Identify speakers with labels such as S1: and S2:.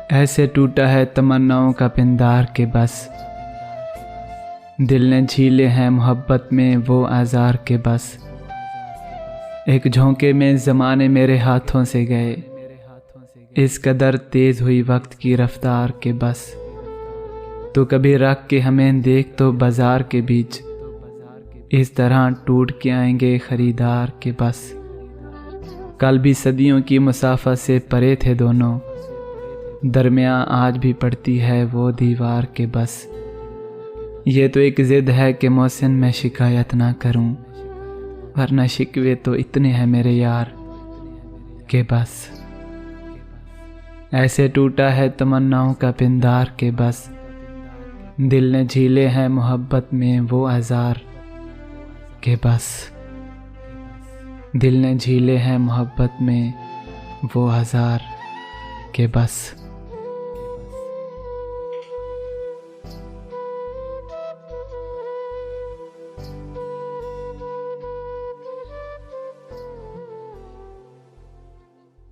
S1: ऐसे टूटा है तमन्नाओं का पिंदार के बस, दिल ने झीले हैं मोहब्बत में वो आज़ार के बस। एक झोंके में ज़माने मेरे हाथों से गए, इस कदर तेज़ हुई वक्त की रफ्तार के बस। तो कभी रख के हमें देख तो बाज़ार के बीच, इस तरह टूट के आएंगे ख़रीदार के बस। कल भी सदियों की मुसाफा से परे थे दोनों, दरमियाँ आज भी पड़ती है वो दीवार के बस। ये तो एक ज़िद है कि मोहसिन मैं शिकायत ना करूं, वरना शिकवे तो इतने हैं मेरे यार के बस। ऐसे टूटा है तमन्नाओं का पिंदार के बस, दिल ने झीले हैं मोहब्बत में वो आज़ार के बस। दिल ने झीले हैं मोहब्बत में वो आज़ार के बस।